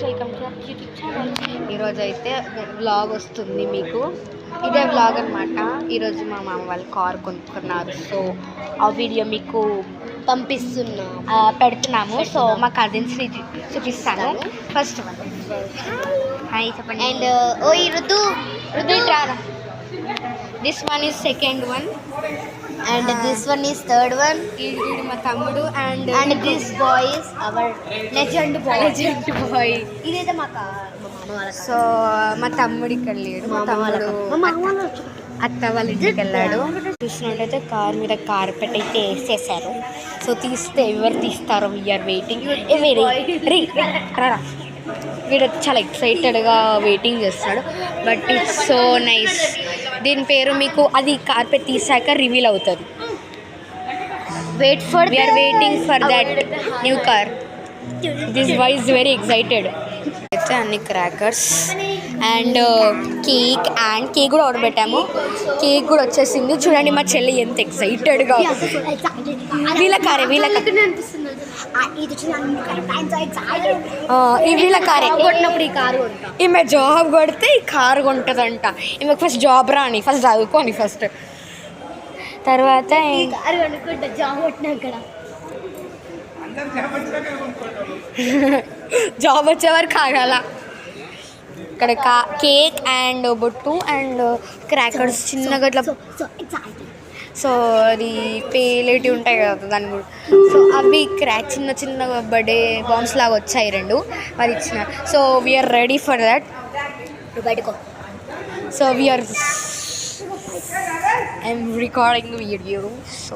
Guys, welcome to YouTube channel. ఈరోజు అయితే vlog వస్తుంది మీకు. ఇదే వ్లాగ్ అనమాట. ఈరోజు మా మామ వాళ్ళు కార్ కొనుక్కున్నారు. సో ఆ వీడియో మీకు పెడుతున్నాము. సో మా కజిన్స్ని చూపిస్తాను. ఫస్ట్ వన్ హాయ్ చెప్పండి. అండ్ ఓ ఈ రుతు రారా. This one is second one and this one is third one. ఇది మా తమ్ముడు. And this boy is our legend boy. ఇదైతే మా సో మా తమ్ముడు ఇక్కడ లేడు. మా తమ్ముడు అత్త వాళ్ళ ఇంటికి వెళ్ళాడు. చూసినట్టయితే కార్ మీద కార్పెట్ అయితే వేసేసారు. సో తీస్తే ఎవరు తీస్తారో వీఆర్ వెయిటింగ్. వీడు చాలా ఎక్సైటెడ్గా వెయిటింగ్ చేస్తాడు. But it's so nice. దీని పేరు మీకు అది కార్పెట్ తీసాక రివీల్ అవుతుంది. We are waiting for that new car. This boy is very excited. అయితే అన్ని క్రాకర్స్ అండ్ కేక్ కూడా ఆర్డర్ పెట్టాము. కేక్ కూడా వచ్చేసింది. చూడండి మా చెల్లి ఎంత ఎక్సైటెడ్గా. వీళ్ళ కారే కొట్టినప్పుడు ఈ కారు ఈమె జాబ్ కొడితే ఈ కారు కొంటుందంట. ఈమె ఫస్ట్ జాబ్ రాని, ఫస్ట్ చదువుకోని ఫస్ట్. తర్వాత జాబ్ కొట్టినాక జాబ్ వచ్చే వరకు ఆగాల. ఇక్కడ కేక్ అండ్ బొట్టు అండ్ క్రాకర్స్ చిన్నగా ఇట్లా. సో అది పేలేటివి ఉంటాయి కదా దాని కూడా. సో అవి చిన్న చిన్న బర్త్డే బాంబ్స్ లాగా వచ్చాయి రెండు. అది ఇచ్చిన. So we're ready for that. బయటకో. So we're I'm recording video. So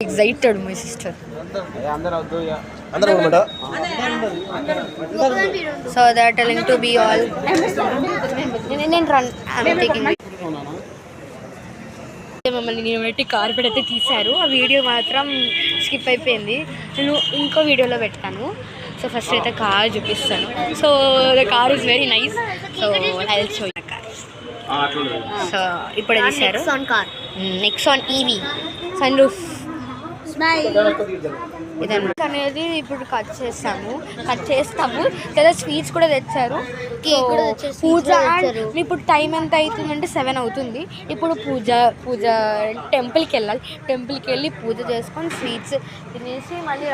excited my sister. So they are telling to be all. I'm taking మమ్మల్ని నేను పెట్టి కార్పెట్ అయితే తీశారు. ఆ వీడియో మాత్రం స్కిప్ అయిపోయింది. నేను ఇంకో వీడియోలో పెడతాను. సో ఫస్ట్ అయితే కార్ చూపిస్తాను. So the car is very nice. So I will show you car. So ఇప్పుడు తీశారు నెక్సాన్ ఈవీ సన్ రూఫ్ ఇదన్నమాట. అనేది ఇప్పుడు కట్ చేస్తాము కదా. స్వీట్స్ కూడా తెచ్చారు. పూజ. ఇప్పుడు టైం ఎంత అవుతుందంటే 7 అవుతుంది. ఇప్పుడు పూజ టెంపుల్కి వెళ్ళాలి. టెంపుల్కి వెళ్ళి పూజ చేసుకొని స్వీట్స్ తినేసి మళ్ళీ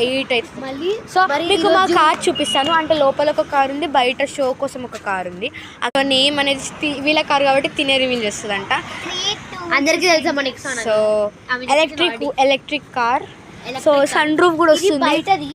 8 అవుతుంది మళ్ళీ. సో మీకు మా కార్ చూపిస్తాను. అంటే లోపల ఒక కార్ ఉంది, బయట షో కోసం ఒక కార్ ఉంది. అక్కడ నేమ్ అనేది వీళ్ళ కార్ కాబట్టి తినే రివీల్ చేస్తుందంట. అందరికీ తెలుసా. So electric car. So sunroof కూడా వస్తుంది.